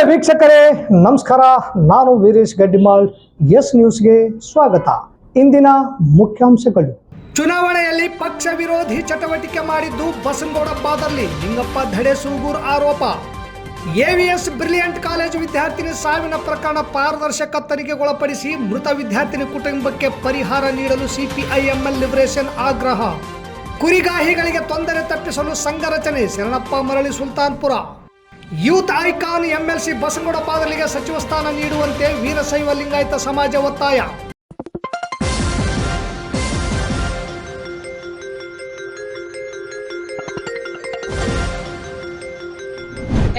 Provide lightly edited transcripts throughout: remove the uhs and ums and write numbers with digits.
ಆತ್ಮೀಯ ವೀಕ್ಷಕರೇ ನಮಸ್ಕಾರ. ನಾನು ವೀರೇಶ್ ಗಡ್ಡಿಮಾಳ್. ಎಸ್ ನ್ಯೂಸ್ಗೆ ಸ್ವಾಗತ. ಇಂದಿನ ಮುಖ್ಯಾಂಶಗಳು. ಚುನಾವಣೆಯಲ್ಲಿ ಪಕ್ಷ ವಿರೋಧಿ ಚಟುವಟಿಕೆ ಮಾಡಿದ್ದು ಬಸನಗೌಡ ಬಾದರ್ಲಿ, ನಿಂಗಪ್ಪ ಧಡೆಸೂಗೂರ್ ಆರೋಪ. ಎವಿಎಸ್ ಬ್ರಿಲಿಯಂಟ್ ಕಾಲೇಜು ವಿದ್ಯಾರ್ಥಿನಿ ಸಾವಿನ ಪ್ರಕರಣ ಪಾರದರ್ಶಕ ತನಿಖೆಗೊಳಪಡಿಸಿ ಮೃತ ವಿದ್ಯಾರ್ಥಿನಿ ಕುಟುಂಬಕ್ಕೆ ಪರಿಹಾರ ನೀಡಲು ಸಿಪಿಐಎಂಎಲ್ ಲಿಬರೇಷನ್ ಆಗ್ರಹ. ಕುರಿಗಾಹಿಗಳಿಗೆ ತೊಂದರೆ ತಪ್ಪಿಸಲು ಸಂಘ ರಚನೆ, ಶರಣಪ್ಪ ಮರಳಿ Sultanpura. Youth icon MLC Basanagouda ಬಾದರ್ಲಿಗೆ ಸಚಿವ ಸ್ಥಾನ ನೀಡುವಂತೆ ವೀರಶೈವ ಲಿಂಗಾಯತ ಸಮಾಜ ಒತ್ತಾಯ.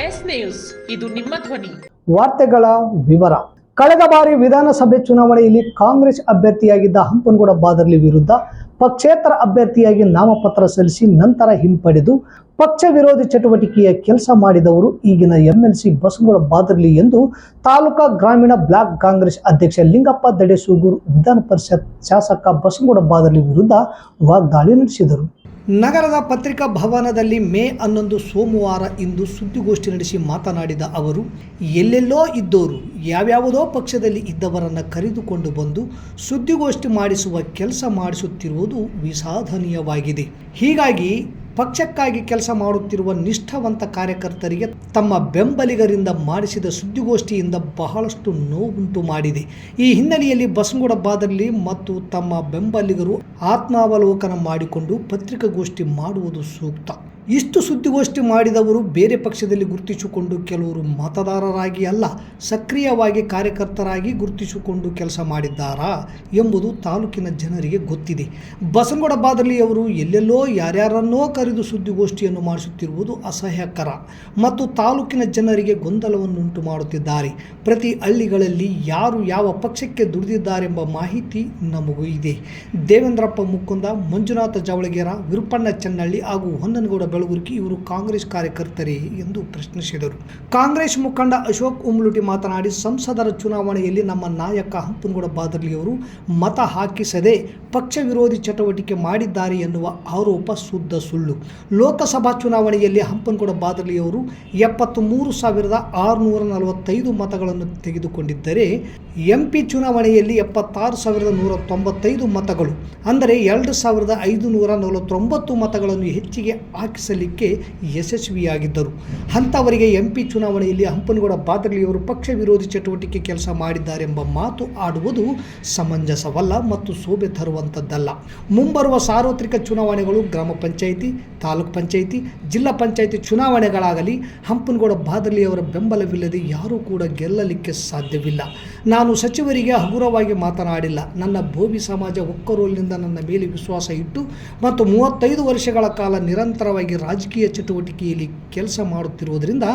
ಎಸ್ ನ್ಯೂಸ್, ಇದು ನಿಮ್ಮ ಧ್ವನಿ. ವಾರ್ತೆಗಳ ವಿವರ. ಕಳೆದ ಬಾರಿ ವಿಧಾನಸಭೆ ಚುನಾವಣೆಯಲ್ಲಿ ಕಾಂಗ್ರೆಸ್ ಅಭ್ಯರ್ಥಿಯಾಗಿದ್ದ ಹಂಪನಗೌಡ ಬಾದರ್ಲಿ ವಿರುದ್ಧ ಪಕ್ಷೇತರ ಅಭ್ಯರ್ಥಿಯಾಗಿ ನಾಮಪತ್ರ ಸಲ್ಲಿಸಿ ನಂತರ ಹಿಂಪಡೆದು ಪಕ್ಷ ವಿರೋಧಿ ಚಟುವಟಿಕೆಯ ಕೆಲಸ ಮಾಡಿದವರು ಈಗಿನ ಎಂಎಲ್ಸಿ ಬಸನಗೌಡ ಬಾದರ್ಲಿ ಎಂದು ತಾಲೂಕಾ ಗ್ರಾಮೀಣ ಬ್ಲಾಕ್ ಕಾಂಗ್ರೆಸ್ ಅಧ್ಯಕ್ಷ ಲಿಂಗಪ್ಪ ಧಡೆಸೂಗೂರ್ ವಿಧಾನ ಪರಿಷತ್ ಶಾಸಕ ಬಸನಗೌಡ ಬಾದರ್ಲಿ ವಿರುದ್ಧ ವಾಗ್ದಾಳಿ ನಡೆಸಿದರು. ನಗರದ ಪತ್ರಿಕಾ ಭವನದಲ್ಲಿ ಮೇ 11 ಸೋಮವಾರ ಇಂದು ಸುದ್ದಿಗೋಷ್ಠಿ ನಡೆಸಿ ಮಾತನಾಡಿದ ಅವರು, ಎಲ್ಲೆಲ್ಲೋ ಇದ್ದವರು ಯಾವ್ಯಾವುದೋ ಪಕ್ಷದಲ್ಲಿ ಇದ್ದವರನ್ನು ಕರೆದುಕೊಂಡು ಬಂದು ಸುದ್ದಿಗೋಷ್ಠಿ ಮಾಡಿಸುವ ಕೆಲಸ ಮಾಡಿಸುತ್ತಿರುವುದು ವಿಷಾದನೀಯವಾಗಿದೆ. ಹೀಗಾಗಿ ಪಕ್ಷಕ್ಕಾಗಿ ಕೆಲಸ ಮಾಡುತ್ತಿರುವ ನಿಷ್ಠಾವಂತ ಕಾರ್ಯಕರ್ತರಿಗೆ ತಮ್ಮ ಬೆಂಬಲಿಗರಿಂದ ಮಾಡಿಸಿದ ಸುದ್ದಿಗೋಷ್ಠಿಯಿಂದ ಬಹಳಷ್ಟು ನೋವುಂಟು ಮಾಡಿದೆ. ಈ ಹಿನ್ನೆಲೆಯಲ್ಲಿ ಬಸನಗೌಡ ಬಾದರ್ಲಿ ಮತ್ತು ತಮ್ಮ ಬೆಂಬಲಿಗರು ಆತ್ಮಾವಲೋಕನ ಮಾಡಿಕೊಂಡು ಪತ್ರಿಕಾಗೋಷ್ಠಿ ಮಾಡುವುದು ಸೂಕ್ತ. ಇಷ್ಟು ಸುದ್ದಿಗೋಷ್ಠಿ ಮಾಡಿದವರು ಬೇರೆ ಪಕ್ಷದಲ್ಲಿ ಗುರುತಿಸಿಕೊಂಡು ಕೆಲವರು ಮತದಾರರಾಗಿ ಅಲ್ಲ, ಸಕ್ರಿಯವಾಗಿ ಕಾರ್ಯಕರ್ತರಾಗಿ ಗುರುತಿಸಿಕೊಂಡು ಕೆಲಸ ಮಾಡಿದ್ದಾರಾ ಎಂಬುದು ತಾಲೂಕಿನ ಜನರಿಗೆ ಗೊತ್ತಿದೆ. ಬಸನಗೌಡ ಬಾದರ್ಲಿಯವರು ಎಲ್ಲೆಲ್ಲೋ ಯಾರ್ಯಾರನ್ನೋ ಕರೆದು ಸುದ್ದಿಗೋಷ್ಠಿಯನ್ನು ಮಾಡಿಸುತ್ತಿರುವುದು ಅಸಹ್ಯಕರ ಮತ್ತು ತಾಲೂಕಿನ ಜನರಿಗೆ ಗೊಂದಲವನ್ನುಂಟು ಮಾಡುತ್ತಿದ್ದಾರೆ. ಪ್ರತಿ ಹಳ್ಳಿಗಳಲ್ಲಿ ಯಾರು ಯಾವ ಪಕ್ಷಕ್ಕೆ ದುಡಿದಿದ್ದಾರೆಂಬ ಮಾಹಿತಿ ನಮಗೂ ಇದೆ. ದೇವೇಂದ್ರಪ್ಪ ಮುಕುಂದ, ಮಂಜುನಾಥ ಜವಳಗೇರ, ವಿರುಪಣ್ಣ ಚೆನ್ನಳ್ಳಿ ಹಾಗೂ ಹೊನ್ನನಗೌಡ ಬೆಳಗುರ್ಕಿ ಇವರು ಕಾಂಗ್ರೆಸ್ ಕಾರ್ಯಕರ್ತರೇ ಎಂದು ಪ್ರಶ್ನಿಸಿದರು. ಕಾಂಗ್ರೆಸ್ ಮುಖಂಡ ಅಶೋಕ್ ಉಮ್ಲುಟಿ ಮಾತನಾಡಿ, ಸಂಸದರ ಚುನಾವಣೆಯಲ್ಲಿ ನಮ್ಮ ನಾಯಕ ಹಂಪನಗೌಡ ಬಾದರ್ಲಿಯವರು ಮತ ಹಾಕಿಸದೆ ಪಕ್ಷ ವಿರೋಧಿ ಚಟುವಟಿಕೆ ಮಾಡಿದ್ದಾರೆ ಎನ್ನುವ ಆರೋಪ ಶುದ್ಧ ಸುಳ್ಳು. ಲೋಕಸಭಾ ಚುನಾವಣೆಯಲ್ಲಿ ಹಂಪನಗೌಡ ಬಾದರ್ಲಿಯವರು 73,645 ಮತಗಳನ್ನು ತೆಗೆದುಕೊಂಡಿದ್ದರೆ ಎಂಪಿ ಚುನಾವಣೆಯಲ್ಲಿ 76,195 ಮತಗಳು, ಅಂದರೆ 2,549 ಮತಗಳನ್ನು ಹೆಚ್ಚಿಗೆ ಹಾಕಿಸಲಿಕ್ಕೆ ಯಶಸ್ವಿಯಾಗಿದ್ದರು. ಅಂಥವರಿಗೆ ಎಂಪಿ ಚುನಾವಣೆಯಲ್ಲಿ ಹಂಪನಗೌಡ ಬಾದರ್ಲಿಯವರು ಪಕ್ಷ ವಿರೋಧಿ ಚಟುವಟಿಕೆ ಕೆಲಸ ಮಾಡಿದ್ದಾರೆಂಬ ಮಾತು ಆಡುವುದು ಸಮಂಜಸವಲ್ಲ ಮತ್ತು ಶೋಭೆ ತರುವಂಥದ್ದಲ್ಲ. ಮುಂಬರುವ ಸಾರ್ವತ್ರಿಕ ಚುನಾವಣೆಗಳು ಗ್ರಾಮ ಪಂಚಾಯಿತಿ, ತಾಲೂಕು ಪಂಚಾಯಿತಿ, ಜಿಲ್ಲಾ ಪಂಚಾಯಿತಿ ಚುನಾವಣೆಗಳಾಗಲಿ ಹಂಪನಗೌಡ ಬಾದರ್ಲಿಯವರ ಬೆಂಬಲವಿಲ್ಲದೆ ಯಾರೂ ಕೂಡ ಗೆಲ್ಲಲಿಕ್ಕೆ ಸಾಧ್ಯವಿಲ್ಲ. ನಾನು ಸಚಿವರಿಗೆ ಹಗುರವಾಗಿ ಮಾತನಾಡಿಲ್ಲ. ನನ್ನ ಭೋವಿ ಸಮಾಜ ಒಕ್ಕರೋಲಿನಿಂದ ನನ್ನ ಮೇಲೆ ವಿಶ್ವಾಸ ಇಟ್ಟು ಮತ್ತು 35 ವರ್ಷಗಳ ಕಾಲ ನಿರಂತರವಾಗಿ ರಾಜಕೀಯ ಚಟುವಟಿಕೆಯಲ್ಲಿ ಕೆಲಸ ಮಾಡುತ್ತಿರುವುದರಿಂದ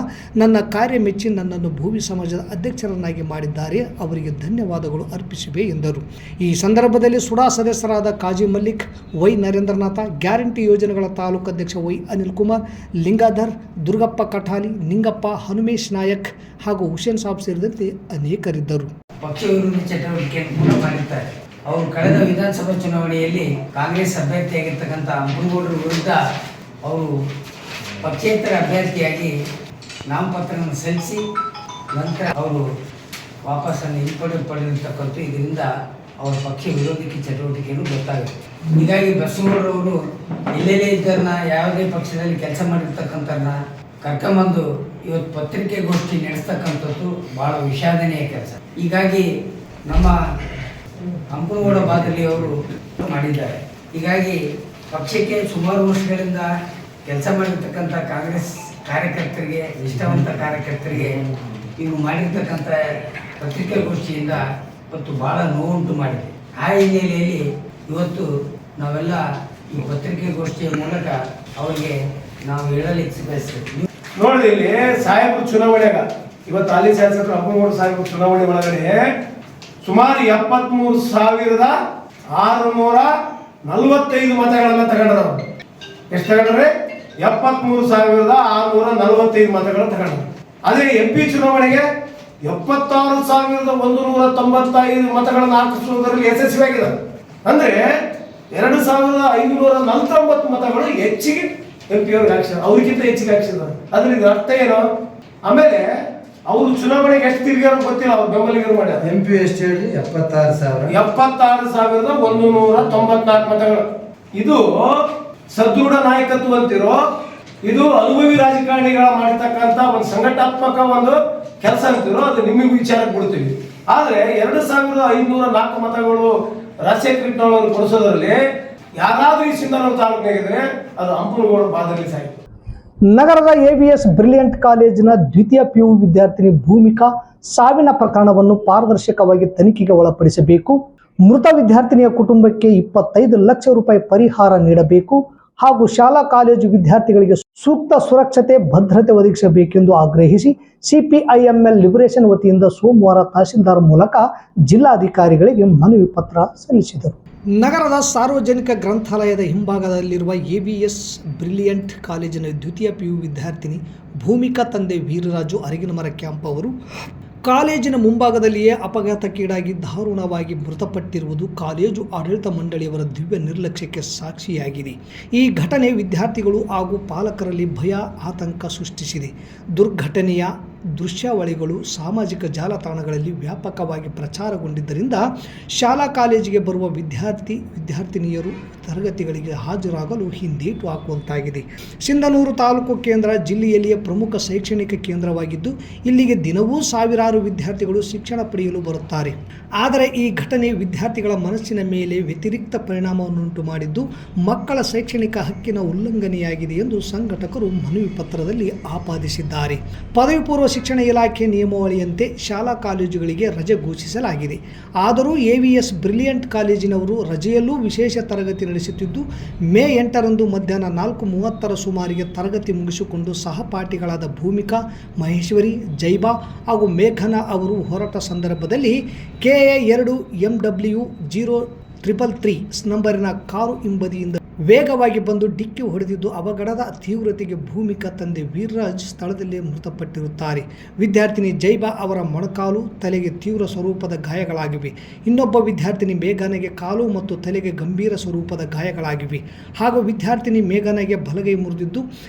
ನನ್ನ ಕಾರ್ಯ ಮೆಚ್ಚಿ ನನ್ನನ್ನು ಭೋವಿ ಸಮಾಜದ ಅಧ್ಯಕ್ಷರನ್ನಾಗಿ ಮಾಡಿದ್ದಾರೆ. ಅವರಿಗೆ ಧನ್ಯವಾದಗಳು ಅರ್ಪಿಸಿವೆ ಎಂದರು. ಈ ಸಂದರ್ಭದಲ್ಲಿ ಸುಡಾ ಸದಸ್ಯರಾದ ಕಾಜಿ ಮಲ್ಲಿಕ್, ವೈ ನರೇಂದ್ರನಾಥ, ಗ್ಯಾರಂಟಿ ಯೋಜನೆಗಳ ತಾಲೂಕು ಅಧ್ಯಕ್ಷ ವೈ ಅನಿಲ್ ಕುಮಾರ್, ಲಿಂಗಾಧರ್, ದುರ್ಗಪ್ಪ ಕಠಾಲಿ, ನಿಂಗಪ್ಪ, ಹನುಮೇಶ್ ನಾಯಕ್ ಹಾಗೂ ಹುಸೇನ್ ಸಾಬ್ ಸೇರಿದಂತೆ ಅನೇಕರಿದ್ದರು. ಪಕ್ಷ ವಿರೋಧಿ ಚಟುವಟಿಕೆಯನ್ನು ಕೂಡ ಮಾಡಿದ್ದಾರೆ. ಅವರು ಕಳೆದ ವಿಧಾನಸಭಾ ಚುನಾವಣೆಯಲ್ಲಿ ಕಾಂಗ್ರೆಸ್ ಅಭ್ಯರ್ಥಿಯಾಗಿರ್ತಕ್ಕಂಥ ಹಂಪನಗೌಡರ ವಿರುದ್ಧ ಅವರು ಪಕ್ಷೇತರ ಅಭ್ಯರ್ಥಿಯಾಗಿ ನಾಮಪತ್ರವನ್ನು ಸಲ್ಲಿಸಿ ನಂತರ ಅವರು ವಾಪಸ್ಸನ್ನು ಹಿಂಪಡೆದಿರ್ತಕ್ಕಂಥ ಇದರಿಂದ ಅವರ ಪಕ್ಷ ವಿರೋಧಿ ಚಟುವಟಿಕೆಯನ್ನು ಗೊತ್ತಾಗುತ್ತೆ. ಹೀಗಾಗಿ ಬಸನಗೌಡರವರು ಎಲ್ಲೆಲ್ಲೇ ಇದ್ದರನ್ನ ಯಾವುದೇ ಪಕ್ಷದಲ್ಲಿ ಕೆಲಸ ಮಾಡಿರ್ತಕ್ಕಂಥವ್ರನ್ನ ಕರ್ಕೊಂಬಂದು ಇವತ್ತು ಪತ್ರಿಕೆಗೋಷ್ಠಿ ನಡೆಸ್ತಕ್ಕಂಥದ್ದು ಭಾಳ ವಿಷಾದನೀಯ ಕೆಲಸ. ಹೀಗಾಗಿ ನಮ್ಮ ಹಂಪನಗೌಡ ಬಾದರ್ಲಿ ಅವರು ಮಾಡಿದ್ದಾರೆ. ಹೀಗಾಗಿ ಪಕ್ಷಕ್ಕೆ ಸುಮಾರು ವರ್ಷಗಳಿಂದ ಕೆಲಸ ಮಾಡಿರ್ತಕ್ಕಂಥ ಕಾಂಗ್ರೆಸ್ ಕಾರ್ಯಕರ್ತರಿಗೆ, ನಿಷ್ಠಾವಂತ ಕಾರ್ಯಕರ್ತರಿಗೆ ಇವರು ಮಾಡಿರ್ತಕ್ಕಂಥ ಪತ್ರಿಕಾಗೋಷ್ಠಿಯಿಂದ ಇವತ್ತು ಭಾಳ ನೋವುಂಟು ಮಾಡಿದೆ. ಆ ಹಿನ್ನೆಲೆಯಲ್ಲಿ ಇವತ್ತು ನಾವೆಲ್ಲ ಈ ಪತ್ರಿಕಾಗೋಷ್ಠಿಯ ಮೂಲಕ ಅವರಿಗೆ ನಾವು ಹೇಳಲಿಕ್ಕೆ ಬಯಸ್ತೇವೆ. ನೋಡಿ, ಇಲ್ಲಿ ಸಾಹೇಬರು ಚುನಾವಣೆಗ ಇವತ್ತು ಹಾಲಿ ಶಾಸಕರು ಹಂಪನಗೌಡ ಸಾಹೇಬರು ಚುನಾವಣೆ ಒಳಗಡೆ ಸುಮಾರು 73,645 ಮತಗಳನ್ನ ತಗೊಂಡ್ರು. ಎಷ್ಟು ತಗೊಂಡ್ರೆ? 73,645 ಮತಗಳನ್ನ ತಗೊಂಡ್ರು. ಅದೇ ಎಂಪಿ ಚುನಾವಣೆಗೆ 76,195 ಮತಗಳನ್ನು ಹಾಕಿಸುವುದರಲ್ಲಿ ಯಶಸ್ವಿಯಾಗಿದೆ. ಅಂದ್ರೆ 2,549 ಮತಗಳು ಹೆಚ್ಚಿಗೆ ಎಂಪಿ ಅವ್ರಿಗೆ ಹಾಕ್ಸಿದ್ರು, ಅವ್ರಿಗಿಂತ ಹೆಚ್ಚಿಗೆ ಹಾಕ್ಸಿದ್ರು. ಅದ್ರಿಂದ ಅರ್ಥ ಏನು? ಆಮೇಲೆ ಅವರು ಚುನಾವಣೆಗೆ ಎಷ್ಟು ತಿರುಗಾರೋ ಗೊತ್ತಿಲ್ಲ, ಅವ್ರು ಬೆಂಬಲಿಗರು ಮಾಡ್ಯಾರ. MP ಎಷ್ಟು ಹೇಳಿ? 76,194 ಮತಗಳು. ಇದು ಸದೃಢ ನಾಯಕತ್ವ ಅಂತಿರೋ, ಇದು ಅನುಭವಿ ರಾಜಕಾರಣಿಗಳ ಮಾಡಿರ್ತಕ್ಕಂಥ ಒಂದು ಸಂಘಟನಾತ್ಮಕ ಒಂದು ಕೆಲಸ ಅಂತಿರೋ, ಅದು ನಿಮಗೆ ವಿಚಾರಕ್ಕೆ ಬಿಡ್ತೀವಿ. ಆದ್ರೆ 2,504 ಮತಗಳು ರಾಜಶೇಖರ ರೆಡ್ಡಿನವರು ಕೊಡಿಸೋದ್ರಲ್ಲಿ ಯಾರಾದ್ರೂ ಈ ಸಿಂಧನೂರು ತಾಲೂಕಿನಾಗಿದ್ರೆ ಅದು ಹಂಪನಗೌಡ ಬಾದರ್ಲಿ ಸಾಹಿತ್ಯ. ನಗರದ AVS ಬ್ರಿಲಿಯಂಟ್ ಕಾಲೇಜಿನ ದ್ವಿತೀಯ PU ವಿದ್ಯಾರ್ಥಿನಿ ಭೂಮಿಕಾ ಸಾವಿನ ಪ್ರಕರಣವನ್ನು ಪಾರದರ್ಶಕವಾಗಿ ತನಿಖೆಗೆ ಒಳಪಡಿಸಬೇಕು. ಮೃತ ವಿದ್ಯಾರ್ಥಿನಿಯ ಕುಟುಂಬಕ್ಕೆ 25 ಲಕ್ಷ ರೂಪಾಯಿ ಪರಿಹಾರ ನೀಡಬೇಕು ಹಾಗೂ ಶಾಲಾ ಕಾಲೇಜು ವಿದ್ಯಾರ್ಥಿಗಳಿಗೆ ಸೂಕ್ತ ಸುರಕ್ಷತೆ ಭದ್ರತೆ ಒದಗಿಸಬೇಕೆಂದು ಆಗ್ರಹಿಸಿ CPIML ಲಿಬರೇಷನ್ ವತಿಯಿಂದ ಸೋಮವಾರ ತಹಶೀಲ್ದಾರ್ ಮೂಲಕ ಜಿಲ್ಲಾಧಿಕಾರಿಗಳಿಗೆ ಮನವಿ ಪತ್ರ ಸಲ್ಲಿಸಿದರು. ನಗರದ ಸಾರ್ವಜನಿಕ ಗ್ರಂಥಾಲಯದ ಹಿಂಭಾಗದಲ್ಲಿರುವ AVS ಬ್ರಿಲಿಯಂಟ್ ಕಾಲೇಜಿನ ದ್ವಿತೀಯ PU ವಿದ್ಯಾರ್ಥಿನಿ ಭೂಮಿಕಾ ತಂದೆ ವೀರರಾಜು ಅರಗಿನಮರ ಕ್ಯಾಂಪ್ ಅವರು ಕಾಲೇಜಿನ ಮುಂಭಾಗದಲ್ಲಿಯೇ ಅಪಘಾತಕ್ಕೀಡಾಗಿ ದಾರುಣವಾಗಿ ಮೃತಪಟ್ಟಿರುವುದು ಕಾಲೇಜು ಆಡಳಿತ ಮಂಡಳಿಯವರ ದಿವ್ಯ ನಿರ್ಲಕ್ಷ್ಯಕ್ಕೆ ಸಾಕ್ಷಿಯಾಗಿದೆ. ಈ ಘಟನೆ ವಿದ್ಯಾರ್ಥಿಗಳು ಹಾಗೂ ಪಾಲಕರಲ್ಲಿ ಭಯ ಆತಂಕ ಸೃಷ್ಟಿಸಿದೆ. ದುರ್ಘಟನೆಯ ದೃಶ್ಯಾವಳಿಗಳು ಸಾಮಾಜಿಕ ಜಾಲತಾಣಗಳಲ್ಲಿ ವ್ಯಾಪಕವಾಗಿ ಪ್ರಚಾರಗೊಂಡಿದ್ದರಿಂದ ಶಾಲಾ ಕಾಲೇಜಿಗೆ ಬರುವ ವಿದ್ಯಾರ್ಥಿನಿಯರು ತರಗತಿಗಳಿಗೆ ಹಾಜರಾಗಲು ಹಿಂದೇಟು ಹಾಕುವಂತಾಗಿದೆ. ಸಿಂಧನೂರು ತಾಲೂಕು ಕೇಂದ್ರ ಜಿಲ್ಲೆಯಲ್ಲಿಯೇ ಪ್ರಮುಖ ಶೈಕ್ಷಣಿಕ ಕೇಂದ್ರವಾಗಿದ್ದು ಇಲ್ಲಿಗೆ ದಿನವೂ ಸಾವಿರಾರು ವಿದ್ಯಾರ್ಥಿಗಳು ಶಿಕ್ಷಣ ಪಡೆಯಲು ಬರುತ್ತಾರೆ. ಆದರೆ ಈ ಘಟನೆ ವಿದ್ಯಾರ್ಥಿಗಳ ಮನಸ್ಸಿನ ಮೇಲೆ ವ್ಯತಿರಿಕ್ತ ಪರಿಣಾಮವನ್ನುಂಟು ಮಾಡಿದ್ದು ಮಕ್ಕಳ ಶೈಕ್ಷಣಿಕ ಹಕ್ಕಿನ ಉಲ್ಲಂಘನೆಯಾಗಿದೆ ಎಂದು ಸಂಘಟಕರು ಮನವಿ ಪತ್ರದಲ್ಲಿ ಆಪಾದಿಸಿದ್ದಾರೆ. ಪದವಿ ಪೂರ್ವ ಶಿಕ್ಷಣ ಇಲಾಖೆ ನಿಯಮಾವಳಿಯಂತೆ ಶಾಲಾ ಕಾಲೇಜುಗಳಿಗೆ ರಜೆ ಘೋಷಿಸಲಾಗಿದೆ. ಆದರೂ AVS ಬ್ರಿಲಿಯಂಟ್ ಕಾಲೇಜಿನವರು ರಜೆಯಲ್ಲೂ ವಿಶೇಷ ತರಗತಿ ನಡೆಸುತ್ತಿದ್ದು ಮೇ 8ರಂದು ಮಧ್ಯಾಹ್ನ 4:30 ಸುಮಾರಿಗೆ ತರಗತಿ ಮುಗಿಸಿಕೊಂಡು ಸಹಪಾಠಿಗಳಾದ ಭೂಮಿಕಾ, ಮಹೇಶ್ವರಿ, ಜೈಬಾ ಹಾಗೂ ಮೇಘನಾ ಅವರು ಹೊರಟ ಸಂದರ್ಭದಲ್ಲಿ KA 2 MW 0333 ನಂಬರಿನ ಕಾರು ಹಿಂಬದಿಯಿಂದ ವೇಗವಾಗಿ ಬಂದು ಡಿಕ್ಕಿ ಹೊಡೆದಿದ್ದು ಅವಘಡದ ತೀವ್ರತೆಗೆ ಭೂಮಿಕಾ ತಂದೆ ವೀರರಾಜ್ ಸ್ಥಳದಲ್ಲೇ ಮೃತಪಟ್ಟಿರುತ್ತಾರೆ. ವಿದ್ಯಾರ್ಥಿನಿ ಜೈಬಾ ಅವರ ಮೊಣಕಾಲು, ತಲೆಗೆ ತೀವ್ರ ಸ್ವರೂಪದ ಗಾಯಗಳಾಗಿವೆ. ಇನ್ನೊಬ್ಬ ವಿದ್ಯಾರ್ಥಿನಿ ಮೇಘನೆಗೆ ಕಾಲು ಮತ್ತು ತಲೆಗೆ ಗಂಭೀರ ಸ್ವರೂಪದ ಗಾಯಗಳಾಗಿವೆ ಹಾಗೂ ವಿದ್ಯಾರ್ಥಿನಿ ಮೇಘನೆಗೆ ಬಲಗೈ ಮುರಿದಿದ್ದು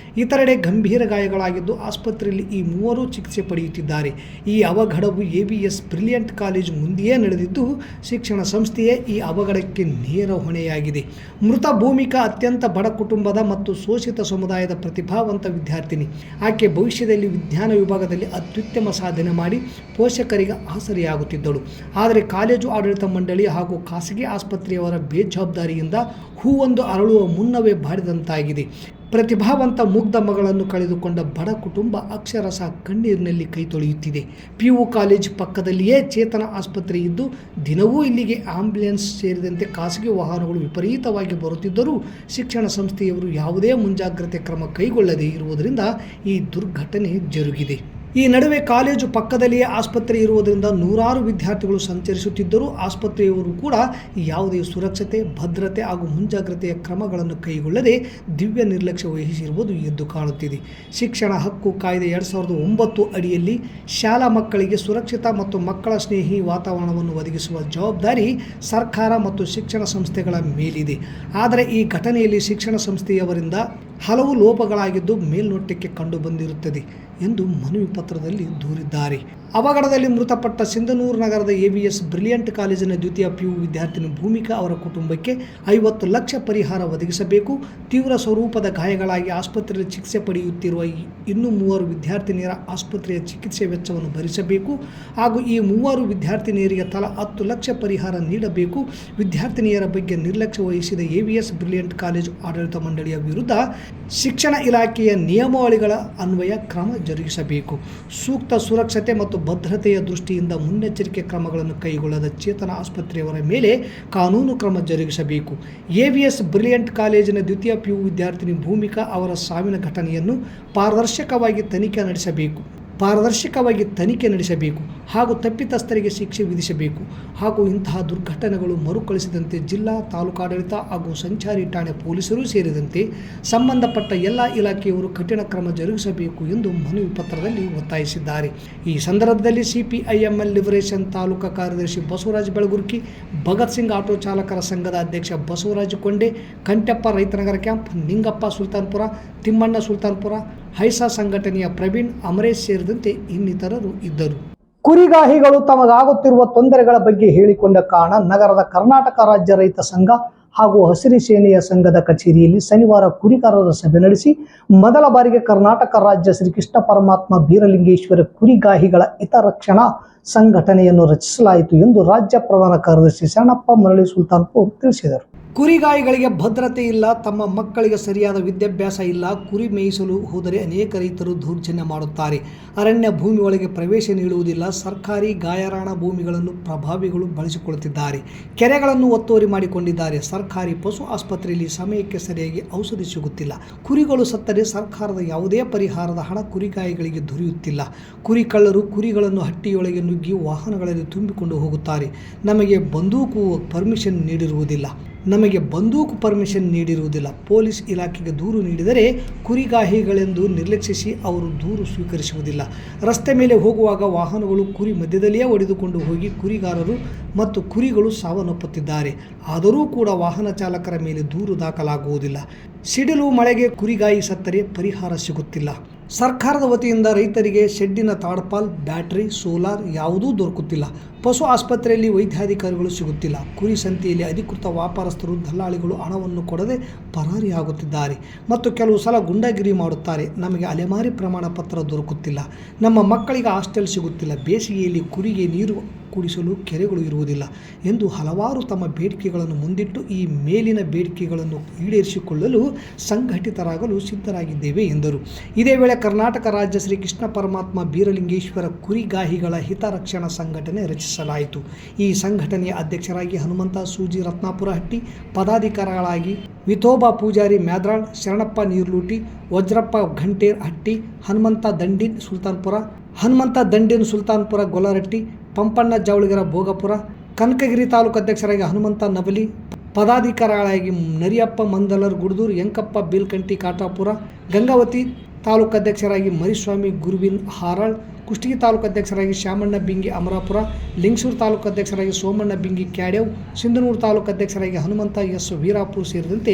ಇತರೆಡೆ ಗಂಭೀರ ಗಾಯಗಳಾಗಿದ್ದು ಆಸ್ಪತ್ರೆಯಲ್ಲಿ ಈ ಮೂವರು ಚಿಕಿತ್ಸೆ ಪಡೆಯುತ್ತಿದ್ದಾರೆ. ಈ ಅವಘಡವು AVS ಬ್ರಿಲಿಯಂಟ್ ಕಾಲೇಜು ಮುಂದೆಯೇ ನಡೆದಿದ್ದು ಶಿಕ್ಷಣ ಸಂಸ್ಥೆಯೇ ಈ ಅವಘಡಕ್ಕೆ ನೇರ ಹೊಣೆಯಾಗಿದೆ. ಮೃತ ಭೂಮಿಕಾ ಅತ್ಯಂತ ಬಡ ಕುಟುಂಬದ ಮತ್ತು ಶೋಷಿತ ಸಮುದಾಯದ ಪ್ರತಿಭಾವಂತ ವಿದ್ಯಾರ್ಥಿನಿ. ಆಕೆ ಭವಿಷ್ಯದಲ್ಲಿ ವಿಜ್ಞಾನ ವಿಭಾಗದಲ್ಲಿ ಅತ್ಯುತ್ತಮ ಸಾಧನೆ ಮಾಡಿ ಪೋಷಕರಿಗೆ ಆಸರೆಯಾಗುತ್ತಿದ್ದಳು. ಆದರೆ ಕಾಲೇಜು ಆಡಳಿತ ಮಂಡಳಿ ಹಾಗೂ ಖಾಸಗಿ ಆಸ್ಪತ್ರೆಯವರ ಬೇಜವಾಬ್ದಾರಿಯಿಂದ ಹೂವೊಂದು ಅರಳುವ ಮುನ್ನವೇ ಬಾಡಿದಂತಾಗಿದೆ. ಪ್ರತಿಭಾವಂತ ಮುಗ್ಧ ಮಗಳನ್ನು ಕಳೆದುಕೊಂಡ ಬಡ ಕುಟುಂಬ ಅಕ್ಷರಶಃ ಕಣ್ಣೀರಿನಲ್ಲಿ ಕೈ ತೊಳೆಯುತ್ತಿದೆ. PU ಕಾಲೇಜ್ ಪಕ್ಕದಲ್ಲಿಯೇ ಚೇತನ ಆಸ್ಪತ್ರೆ ಇದ್ದು ದಿನವೂ ಇಲ್ಲಿಗೆ ಆಂಬ್ಯುಲೆನ್ಸ್ ಸೇರಿದಂತೆ ಖಾಸಗಿ ವಾಹನಗಳು ವಿಪರೀತವಾಗಿ ಬರುತ್ತಿದ್ದರೂ ಶಿಕ್ಷಣ ಸಂಸ್ಥೆಯವರು ಯಾವುದೇ ಮುಂಜಾಗ್ರತೆ ಕ್ರಮ ಕೈಗೊಳ್ಳದೇ ಇರುವುದರಿಂದ ಈ ದುರ್ಘಟನೆ ಜರುಗಿದೆ. ಈ ನಡುವೆ ಕಾಲೇಜು ಪಕ್ಕದಲ್ಲಿಯೇ ಆಸ್ಪತ್ರೆ ಇರುವುದರಿಂದ ನೂರಾರು ವಿದ್ಯಾರ್ಥಿಗಳು ಸಂಚರಿಸುತ್ತಿದ್ದರೂ ಆಸ್ಪತ್ರೆಯವರು ಕೂಡ ಯಾವುದೇ ಸುರಕ್ಷತೆ, ಭದ್ರತೆ ಹಾಗೂ ಮುಂಜಾಗ್ರತೆಯ ಕ್ರಮಗಳನ್ನು ಕೈಗೊಳ್ಳದೆ ದಿವ್ಯ ನಿರ್ಲಕ್ಷ್ಯ ವಹಿಸಿರುವುದು ಎದ್ದು ಕಾಣುತ್ತಿದೆ. ಶಿಕ್ಷಣ ಹಕ್ಕು ಕಾಯ್ದೆ 2009 ಅಡಿಯಲ್ಲಿ ಶಾಲಾ ಮಕ್ಕಳಿಗೆ ಸುರಕ್ಷಿತ ಮತ್ತು ಮಕ್ಕಳ ಸ್ನೇಹಿ ವಾತಾವರಣವನ್ನು ಒದಗಿಸುವ ಜವಾಬ್ದಾರಿ ಸರ್ಕಾರ ಮತ್ತು ಶಿಕ್ಷಣ ಸಂಸ್ಥೆಗಳ ಮೇಲಿದೆ. ಆದರೆ ಈ ಘಟನೆಯಲ್ಲಿ ಶಿಕ್ಷಣ ಸಂಸ್ಥೆಯವರಿಂದ ಹಲವು ಲೋಪಗಳಾಗಿದ್ದು ಮೇಲ್ನೋಟಕ್ಕೆ ಕಂಡುಬಂದಿರುತ್ತದೆ ಎಂದು ಮನವಿ ಪತ್ರದಲ್ಲಿ ದೂರಿದ್ದಾರೆ. ಅವಘಡದಲ್ಲಿ ಮೃತಪಟ್ಟ ಸಿಂಧನೂರು ನಗರದ AVS ಬ್ರಿಲಿಯಂಟ್ ಕಾಲೇಜಿನ ದ್ವಿತೀಯ PU ವಿದ್ಯಾರ್ಥಿನಿ ಭೂಮಿಕಾ ಅವರ ಕುಟುಂಬಕ್ಕೆ 50 ಲಕ್ಷ ಪರಿಹಾರ ಒದಗಿಸಬೇಕು. ತೀವ್ರ ಸ್ವರೂಪದ ಗಾಯಗಳಾಗಿ ಆಸ್ಪತ್ರೆಯಲ್ಲಿ ಚಿಕಿತ್ಸೆ ಪಡೆಯುತ್ತಿರುವ ಇನ್ನೂ 3 ವಿದ್ಯಾರ್ಥಿನಿಯರ ಆಸ್ಪತ್ರೆಯ ಚಿಕಿತ್ಸೆ ವೆಚ್ಚವನ್ನು ಭರಿಸಬೇಕು ಹಾಗೂ ಈ 3 ವಿದ್ಯಾರ್ಥಿನಿಯರಿಗೆ ತಲಾ 10 ಲಕ್ಷ ಪರಿಹಾರ ನೀಡಬೇಕು. ವಿದ್ಯಾರ್ಥಿನಿಯರ ಬಗ್ಗೆ ನಿರ್ಲಕ್ಷ್ಯ ವಹಿಸಿದ AVS ಬ್ರಿಲಿಯಂಟ್ ಕಾಲೇಜು ಆಡಳಿತ ಮಂಡಳಿಯ ವಿರುದ್ಧ ಶಿಕ್ಷಣ ಇಲಾಖೆಯ ನಿಯಮಾವಳಿಗಳ ಅನ್ವಯ ಕ್ರಮ ಜರುಗಿಸಬೇಕು. ಸೂಕ್ತ ಸುರಕ್ಷತೆ ಮತ್ತು ಭದ್ರತೆಯ ದೃಷ್ಟಿಯಿಂದ ಮುನ್ನೆಚ್ಚರಿಕೆ ಕ್ರಮಗಳನ್ನು ಕೈಗೊಳ್ಳದ ಚೇತನ ಆಸ್ಪತ್ರೆಯವರ ಮೇಲೆ ಕಾನೂನು ಕ್ರಮ ಜರುಗಿಸಬೇಕು. AVS ಬ್ರಿಲಿಯಂಟ್ ಕಾಲೇಜಿನ ದ್ವಿತೀಯ PU ವಿದ್ಯಾರ್ಥಿನಿ ಭೂಮಿಕಾ ಅವರ ಸಾವಿನ ಘಟನೆಯನ್ನು ಪಾರದರ್ಶಕವಾಗಿ ತನಿಖೆ ನಡೆಸಬೇಕು ಹಾಗೂ ತಪ್ಪಿತಸ್ಥರಿಗೆ ಶಿಕ್ಷೆ ವಿಧಿಸಬೇಕು ಹಾಗೂ ಇಂತಹ ದುರ್ಘಟನೆಗಳು ಮರುಕಳಿಸಿದಂತೆ ಜಿಲ್ಲಾ, ತಾಲೂಕಾಡಳಿತ ಹಾಗೂ ಸಂಚಾರಿ ಠಾಣೆ ಪೊಲೀಸರು ಸೇರಿದಂತೆ ಸಂಬಂಧಪಟ್ಟ ಎಲ್ಲ ಇಲಾಖೆಯವರು ಕಠಿಣ ಕ್ರಮ ಜರುಗಿಸಬೇಕು ಎಂದು ಮನವಿ ಪತ್ರದಲ್ಲಿ ಒತ್ತಾಯಿಸಿದ್ದಾರೆ. ಈ ಸಂದರ್ಭದಲ್ಲಿ CPIML ಲಿಬರೇಷನ್ ತಾಲೂಕಾ ಕಾರ್ಯದರ್ಶಿ ಬಸವರಾಜ ಬೆಳಗುರ್ಕಿ, ಭಗತ್ ಸಿಂಗ್ ಆಟೋ ಚಾಲಕರ ಸಂಘದ ಅಧ್ಯಕ್ಷ ಬಸವರಾಜ ಕೊಂಡೆ, ಕಂಟೆಪ್ಪ ರೈತನಗರ ಕ್ಯಾಂಪ್, ನಿಂಗಪ್ಪ ಸುಲ್ತಾನ್ಪುರ, ತಿಮ್ಮಣ್ಣ ಸುಲ್ತಾನ್ಪುರ, ಹೈಸಾ ಸಂಘಟನೆಯ ಪ್ರವೀಣ್, ಅಮರೇಶ್ ಸೇರಿದಂತೆ ಇನ್ನಿತರರು ಇದ್ದರು. ಕುರಿಗಾಹಿಗಳು ತಮಗಾಗುತ್ತಿರುವ ತೊಂದರೆಗಳ ಬಗ್ಗೆ ಹೇಳಿಕೊಂಡ ಕಾರಣ ನಗರದ ಕರ್ನಾಟಕ ರಾಜ್ಯ ರೈತ ಸಂಘ ಹಾಗೂ ಹಸಿರು ಸೇನೆಯ ಸಂಘದ ಕಚೇರಿಯಲ್ಲಿ ಶನಿವಾರ ಕುರಿಗಾರರ ಸಭೆ ನಡೆಸಿ ಮೊದಲ ಬಾರಿಗೆ ಕರ್ನಾಟಕ ರಾಜ್ಯ ಶ್ರೀಕೃಷ್ಣ ಪರಮಾತ್ಮ ಬೀರಲಿಂಗೇಶ್ವರ ಕುರಿಗಾಹಿಗಳ ಹಿತರಕ್ಷಣಾ ಸಂಘಟನೆಯನ್ನು ರಚಿಸಲಾಯಿತು ಎಂದು ರಾಜ್ಯ ಪ್ರಧಾನ ಕಾರ್ಯದರ್ಶಿ ಶರಣಪ್ಪ ಮರಳಿ ಸುಲ್ತಾನ್ಪುರ್ ತಿಳಿಸಿದರು. ಕುರಿಗಾಯಿಗಳಿಗೆ ಭದ್ರತೆ ಇಲ್ಲ, ತಮ್ಮ ಮಕ್ಕಳಿಗೆ ಸರಿಯಾದ ವಿದ್ಯಾಭ್ಯಾಸ ಇಲ್ಲ. ಕುರಿ ಮೇಯಿಸಲು ಹೋದರೆ ಅನೇಕ ರೈತರು ದೌರ್ಜನ್ಯ ಮಾಡುತ್ತಾರೆ. ಅರಣ್ಯ ಭೂಮಿ ಒಳಗೆ ಪ್ರವೇಶ ನೀಡುವುದಿಲ್ಲ. ಸರ್ಕಾರಿ ಗಾಯರಾಣ ಭೂಮಿಗಳನ್ನು ಪ್ರಭಾವಿಗಳು ಬಳಸಿಕೊಳ್ಳುತ್ತಿದ್ದಾರೆ. ಕೆರೆಗಳನ್ನು ಒತ್ತುವರಿ ಮಾಡಿಕೊಂಡಿದ್ದಾರೆ. ಸರ್ಕಾರಿ ಪಶು ಆಸ್ಪತ್ರೆಯಲ್ಲಿ ಸಮಯಕ್ಕೆ ಸರಿಯಾಗಿ ಔಷಧಿ ಸಿಗುತ್ತಿಲ್ಲ. ಕುರಿಗಳು ಸತ್ತರೆ ಸರ್ಕಾರದ ಯಾವುದೇ ಪರಿಹಾರದ ಹಣ ಕುರಿಗಾಯಿಗಳಿಗೆ ದೊರೆಯುತ್ತಿಲ್ಲ. ಕುರಿ ಕಳ್ಳರು ಕುರಿಗಳನ್ನು ಹಟ್ಟಿಯೊಳಗೆ ನುಗ್ಗಿ ವಾಹನಗಳಲ್ಲಿ ತುಂಬಿಕೊಂಡು ಹೋಗುತ್ತಾರೆ. ನಮಗೆ ಬಂದೂಕು ಪರ್ಮಿಷನ್ ನೀಡಿರುವುದಿಲ್ಲ. ಪೊಲೀಸ್ ಇಲಾಖೆಗೆ ದೂರು ನೀಡಿದರೆ ಕುರಿಗಾಹಿಗಳೆಂದು ನಿರ್ಲಕ್ಷಿಸಿ ಅವರು ದೂರು ಸ್ವೀಕರಿಸುವುದಿಲ್ಲ. ರಸ್ತೆ ಮೇಲೆ ಹೋಗುವಾಗ ವಾಹನಗಳು ಕುರಿ ಮಧ್ಯದಲ್ಲಿಯೇ ಹೊಡೆದುಕೊಂಡು ಹೋಗಿ ಕುರಿಗಾರರು ಮತ್ತು ಕುರಿಗಳು ಸಾವನ್ನಪ್ಪುತ್ತಿದ್ದಾರೆ. ಆದರೂ ಕೂಡ ವಾಹನ ಚಾಲಕರ ಮೇಲೆ ದೂರು ದಾಖಲಾಗುವುದಿಲ್ಲ. ಸಿಡಿಲು ಮಳೆಗೆ ಕುರಿಗಾಯಿ ಸತ್ತರೆ ಪರಿಹಾರ ಸಿಗುತ್ತಿಲ್ಲ. ಸರ್ಕಾರದ ವತಿಯಿಂದ ರೈತರಿಗೆ ಶೆಡ್ಡಿನ ತಾಡ್ಪಾಲ್, ಬ್ಯಾಟರಿ, ಸೋಲಾರ್ ಯಾವುದೂ ದೊರಕುತ್ತಿಲ್ಲ. ಪಶು ಆಸ್ಪತ್ರೆಯಲ್ಲಿ ವೈದ್ಯಾಧಿಕಾರಿಗಳು ಸಿಗುತ್ತಿಲ್ಲ. ಕುರಿ ಸಂತೆಯಲ್ಲಿ ಅಧಿಕೃತ ವ್ಯಾಪಾರಸ್ಥರು, ದಲ್ಲಾಳಿಗಳು ಹಣವನ್ನು ಕೊಡದೆ ಪರಾರಿಯಾಗುತ್ತಿದ್ದಾರೆ ಮತ್ತು ಕೆಲವು ಸಲ ಗುಂಡಾಗಿರಿ ಮಾಡುತ್ತಾರೆ. ನಮಗೆ ಅಲೆಮಾರಿ ಪ್ರಮಾಣ ಪತ್ರ ದೊರಕುತ್ತಿಲ್ಲ. ನಮ್ಮ ಮಕ್ಕಳಿಗೆ ಹಾಸ್ಟೆಲ್ ಸಿಗುತ್ತಿಲ್ಲ. ಬೇಸಿಗೆಯಲ್ಲಿ ಕುರಿಗೆ ನೀರು ಕುಡಿಸಲು ಕೆರೆಗಳು ಇರುವುದಿಲ್ಲ ಎಂದು ಹಲವಾರು ತಮ್ಮ ಬೇಡಿಕೆಗಳನ್ನು ಮುಂದಿಟ್ಟು ಈ ಮೇಲಿನ ಬೇಡಿಕೆಗಳನ್ನು ಈಡೇರಿಸಿಕೊಳ್ಳಲು ಸಂಘಟಿತರಾಗಲು ಸಿದ್ಧರಾಗಿದ್ದೇವೆ ಎಂದರು. ಇದೇ ವೇಳೆ ಕರ್ನಾಟಕ ರಾಜ್ಯ ಶ್ರೀಕೃಷ್ಣ ಪರಮಾತ್ಮ ಬೀರಲಿಂಗೇಶ್ವರ ಕುರಿಗಾಹಿಗಳ ಹಿತರಕ್ಷಣಾ ಸಂಘಟನೆ ರಚಿಸಲಾಯಿತು. ಈ ಸಂಘಟನೆಯ ಅಧ್ಯಕ್ಷರಾಗಿ ಹನುಮಂತ ಸೂಜಿ ರತ್ನಾಪುರ ಹಟ್ಟಿ, ಪದಾಧಿಕಾರಿಗಳಾಗಿ ವಿಠೋಬಾ ಪೂಜಾರಿ ಮ್ಯಾದ್ರಾಳ್, ಶರಣಪ್ಪ ನೀರ್ಲೂಟಿ, ವಜ್ರಪ್ಪ ಘಂಟೇರ್ ಹಟ್ಟಿ, ಹನುಮಂತ ದಂಡಿನ ಸುಲ್ತಾನ್ಪುರ ಗೊಲ್ಲರಟ್ಟಿ, ಪಂಪಣ್ಣ ಜವಳಿಗರ ಭೋಗಪುರ, ಕನಕಗಿರಿ ತಾಲೂಕು ಅಧ್ಯಕ್ಷರಾಗಿ ಹನುಮಂತ ನವಲಿ, ಪದಾಧಿಕಾರಿಗಳಾಗಿ ನರಿಯಪ್ಪ ಮಂದಲರ್ ಗುಡ್ದೂರ್, ಯಂಕಪ್ಪ ಬೀಲ್ಕಂಟಿ ಕಾಟಾಪುರ, ಗಂಗಾವತಿ ತಾಲೂಕು ಅಧ್ಯಕ್ಷರಾಗಿ ಮರಿಸ್ವಾಮಿ ಗುರುವಿನ್ ಹಾರಾಳ್, ಕುಷ್ಟಗಿ ತಾಲೂಕು ಅಧ್ಯಕ್ಷರಾಗಿ ಶ್ಯಾಮಣ್ಣ ಬಿಂಗಿ ಅಮರಾಪುರ, ಲಿಂಗಸೂರು ತಾಲೂಕು ಅಧ್ಯಕ್ಷರಾಗಿ ಸೋಮಣ್ಣ ಬಿಂಗಿ ಕ್ಯಾಡೆವ್, ಸಿಂಧನೂರು ತಾಲೂಕು ಅಧ್ಯಕ್ಷರಾಗಿ ಹನುಮಂತ ಎಸ್ ವೀರಾಪುರ್ ಸೇರಿದಂತೆ